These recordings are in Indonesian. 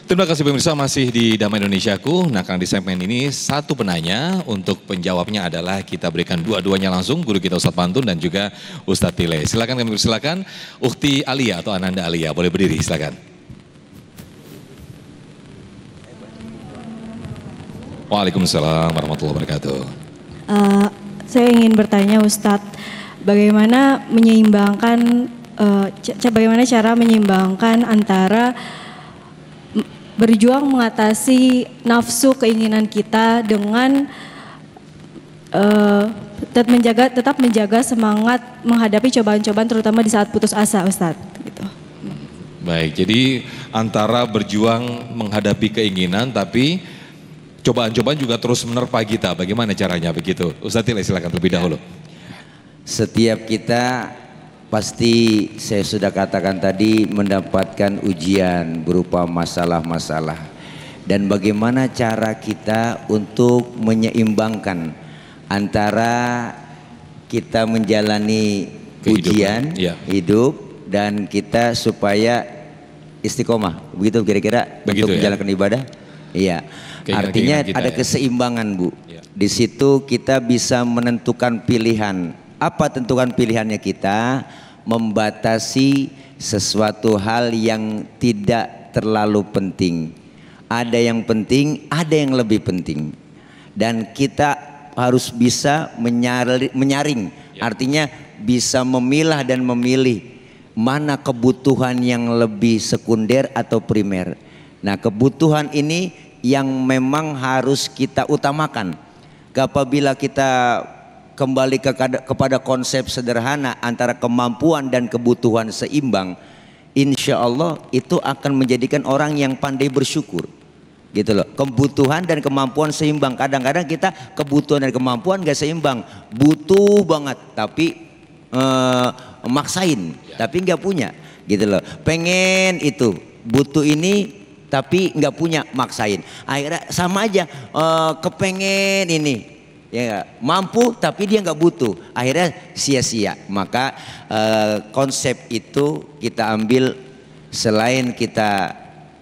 Terima kasih pemirsa, masih di Damai Indonesiaku. Nah, karena di segmen ini satu penanya, untuk penjawabnya adalah kita berikan dua-duanya langsung, guru kita Ustadz Pantun dan juga Ustadz Tile. Silakan kami persilakan, Ukhti Alia atau Ananda Alia, boleh berdiri silakan. Waalaikumsalam warahmatullahi wabarakatuh. Saya ingin bertanya Ustadz, bagaimana bagaimana cara menyeimbangkan antara berjuang mengatasi nafsu keinginan kita dengan tetap menjaga semangat menghadapi cobaan-cobaan terutama di saat putus asa, Ustadz. Gitu. Baik, jadi antara berjuang menghadapi keinginan tapi cobaan-cobaan juga terus menerpa kita. Bagaimana caranya begitu? Ustadz Tile silakan terlebih dahulu. Setiap kita pasti, saya sudah katakan tadi, mendapatkan ujian berupa masalah-masalah. Dan bagaimana cara kita untuk menyeimbangkan antara kita menjalani ujian hidup dan kita supaya istiqomah. Begitu kira-kira untuk menjalankan ibadah? Iya. Artinya ada keseimbangan, Bu. Di situ kita bisa menentukan pilihan. Apa tentukan pilihannya kita? Membatasi sesuatu hal yang tidak terlalu penting. Ada yang penting, ada yang lebih penting. Dan kita harus bisa menyaring. Artinya bisa memilah dan memilih mana kebutuhan yang lebih sekunder atau primer. Nah, kebutuhan ini yang memang harus kita utamakan. Apabila kita kembali kepada konsep sederhana antara kemampuan dan kebutuhan seimbang, insya Allah itu akan menjadikan orang yang pandai bersyukur, gitu loh. Kebutuhan dan kemampuan seimbang. Kadang-kadang kita kebutuhan dan kemampuan gak seimbang, butuh banget tapi maksain, tapi nggak punya, gitu loh. Pengen itu, butuh ini tapi nggak punya, maksain. Akhirnya sama aja, kepengen ini, ya mampu tapi dia nggak butuh, akhirnya sia-sia. Maka konsep itu kita ambil, selain kita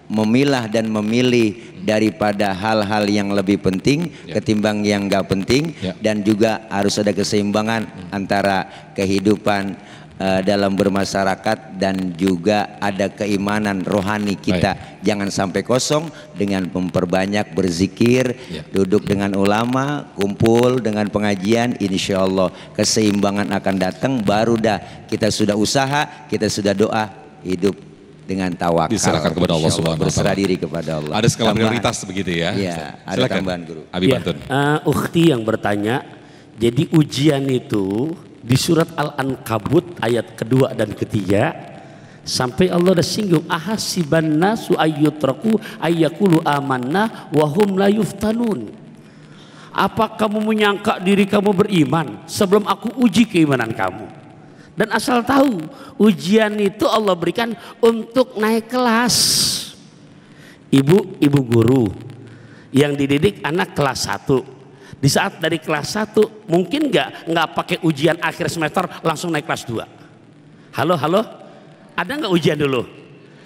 memilah dan memilih daripada hal-hal yang lebih penting ketimbang yang nggak penting, dan juga harus ada keseimbangan antara kehidupan dalam bermasyarakat dan juga ada keimanan rohani kita. Jangan sampai kosong dengan memperbanyak berzikir, duduk dengan ulama, kumpul dengan pengajian, insya Allah keseimbangan akan datang. Baru dah kita sudah usaha, kita sudah doa, hidup dengan tawakal, diserahkan kepada Allah Subhanahu wa taala, berserah diri kepada Allah. Ada skala prioritas begitu ya. Iya, ada silakan tambahan, Guru. Abi Bantun. Ukhti yang bertanya, jadi ujian itu di surat Al-Ankabut ayat kedua dan ketiga sampai Allah udah singgung, ahasiban nasu ayyutraku ayyakulu amanna wahum la yuftanun. Apa kamu menyangka diri kamu beriman sebelum aku uji keimanan kamu? Dan asal tahu, ujian itu Allah berikan untuk naik kelas. Ibu guru yang dididik anak kelas 1, di saat dari kelas 1 mungkin nggak pakai ujian akhir semester langsung naik kelas 2. Halo, ada nggak ujian dulu?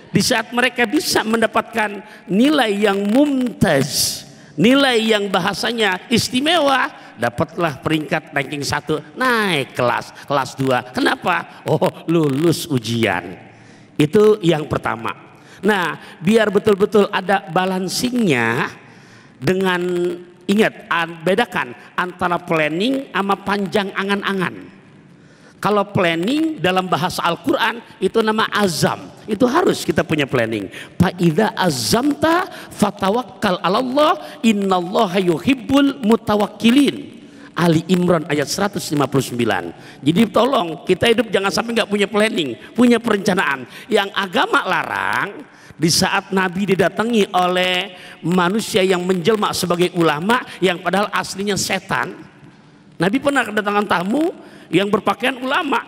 Di saat mereka bisa mendapatkan nilai yang mumtaz, nilai yang bahasanya istimewa, dapatlah peringkat ranking 1, naik kelas 2. Kenapa? Oh, lulus ujian. Itu yang pertama. Nah, biar betul-betul ada balancingnya dengan, ingat, bedakan antara planning sama panjang angan-angan. Kalau planning dalam bahasa Al-Quran itu nama azam, itu harus kita punya planning. Fa idza azamta fatawakkal 'alallah innallaha yuhibbul mutawakkilin. Ali Imran ayat 159. Jadi tolong kita hidup jangan sampai nggak punya planning, punya perencanaan. Yang agama larang, di saat Nabi didatangi oleh manusia yang menjelma sebagai ulama yang padahal aslinya setan. Nabi pernah kedatangan tamu yang berpakaian ulama.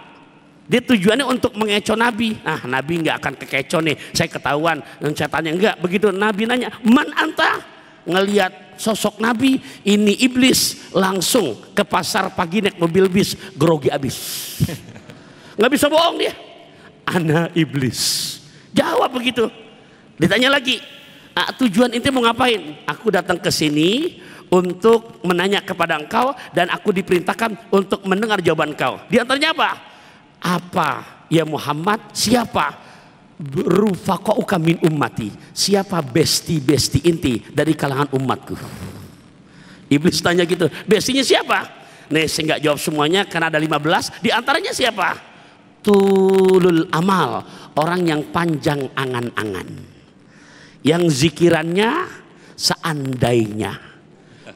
Dia tujuannya untuk mengecoh Nabi. Nah, Nabi nggak akan kekecoh nih, saya ketahuan dan setannya enggak. Begitu Nabi nanya, "Man anta?" Ngelihat sosok Nabi, ini iblis, langsung ke pasar pagi naik mobil bis, grogi abis. Nggak bisa bohong dia. Ana iblis. Jawab begitu. Ditanya lagi, Tujuan inti mau ngapain? Aku datang ke sini untuk menanya kepada engkau dan aku diperintahkan untuk mendengar jawaban engkau. Di antaranya apa? Apa ya Muhammad? Siapa rufaqauka min ummati? Siapa besti-besti inti dari kalangan umatku? Iblis tanya gitu. Bestinya siapa? Nih saya nggak jawab semuanya karena ada 15. Di antaranya siapa? Tulul amal, orang yang panjang angan-angan, yang zikirannya seandainya,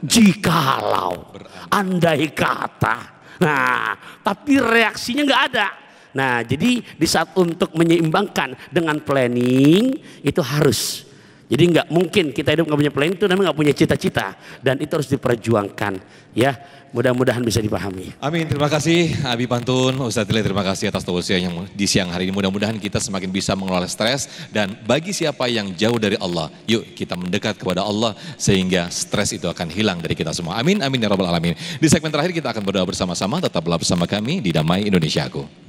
jikalau, andai kata. Nah, tapi reaksinya nggak ada. Nah, jadi di saat untuk menyeimbangkan dengan planning itu harus. Jadi nggak mungkin kita hidup nggak punya planning, itu namanya nggak punya cita-cita, dan itu harus diperjuangkan. Ya, mudah-mudahan bisa dipahami. Amin, terima kasih Abi Pantun, Ustadz Tile, terima kasih atas tausiah yang di siang hari ini. Mudah-mudahan kita semakin bisa mengelola stres, dan bagi siapa yang jauh dari Allah, yuk kita mendekat kepada Allah sehingga stres itu akan hilang dari kita semua. Amin, amin ya rabbal alamin. Di segmen terakhir kita akan berdoa bersama-sama, tetaplah bersama kami di Damai Indonesiaku.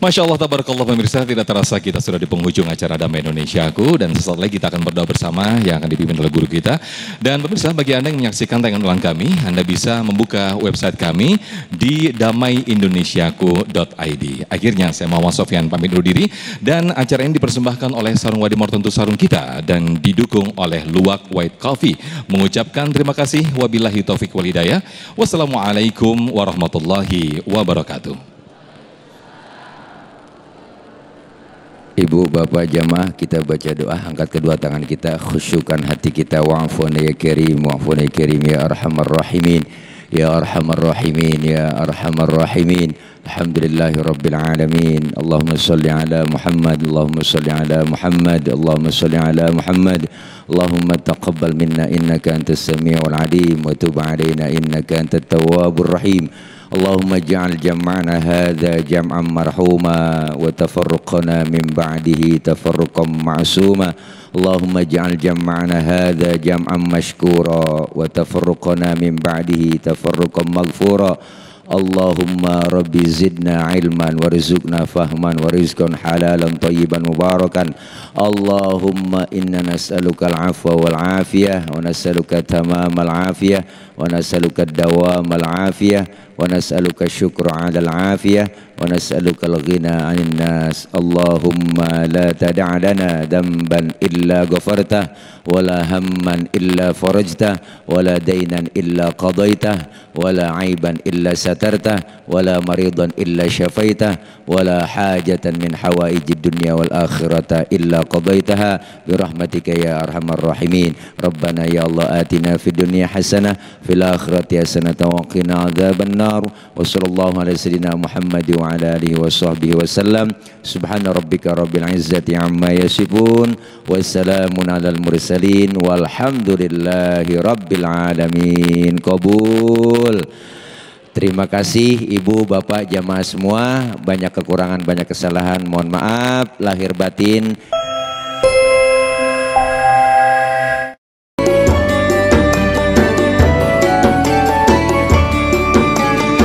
Masya Allah, tabarakallah pemirsa, tidak terasa kita sudah di penghujung acara Damai Indonesiaku, dan sesaat lagi kita akan berdoa bersama yang akan dipimpin oleh guru kita. Dan pemirsa, bagi Anda yang menyaksikan tayangan ulang kami, Anda bisa membuka website kami di damaiindonesiaku.id. Akhirnya saya Muhammad Sofyan pamit undur diri, dan acara ini dipersembahkan oleh Sarung Wadimor Tentu Sarung Kita dan didukung oleh Luwak White Coffee. Mengucapkan terima kasih, wabillahi taufik wal hidayah. Wassalamualaikum warahmatullahi wabarakatuh. Ibu, bapak, jamaah, kita baca doa, angkat kedua tangan kita, khusyukkan hati kita. Wa'afuna ya karim, wa'afuna ya karim, ya arhamar rahimin, ya arhamar rahimin, ya arhamar rahimin. Alhamdulillahi rabbil alamin. Allahumma salli ala Muhammad, Allahumma salli ala Muhammad, Allahumma salli ala Muhammad. Allahumma taqabbal minna innaka antas sami'ul alim, wa tub alaina innaka antat tawwabur rahim. اللهم اجعل جمعنا هذا جمعا مرحوما وتفرقنا من بعده تفرقا معصوما اللهم اجعل جمعنا هذا جمعا مشكورا وتفرقنا من بعده تفرقا مغفورا اللهم ربي زدنا علما وارزقنا فهما ورزقا حلالا طيبا مباركا اللهم إنا نسألك العفو والعافية ونسألك تمام العافية ونسألك الدوام العافية ونسألك الشكر على العافية ونسألك الغنى عن الناس اللهم لا تدع لنا ذنبا إلا غفرته ولا هما إلا فرجته ولا دينا إلا قضيته ولا عيبا إلا سترته ولا مريضا إلا شفيته ولا حاجة من حوائج الدنيا والآخرة إلا قضيتها برحمتك يا أرحم الراحمين ربنا يا الله آتنا في الدنيا حسنة في الآخرة حسنة وقنا عذاب النار وصلى الله على سيدنا محمد وعلى آله وصحبه وسلم سبحان ربك رب العزة عما يصفون والسلام على المرسلين والحمد لله رب العالمين. Qabul. Terima kasih Ibu, Bapak, jamaah semua. Banyak kekurangan, banyak kesalahan, mohon maaf lahir batin.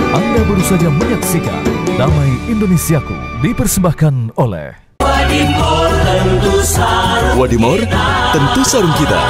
Anda baru saja menyaksikan Damai Indonesiaku dipersembahkan oleh Wadimor tentu sarung kita.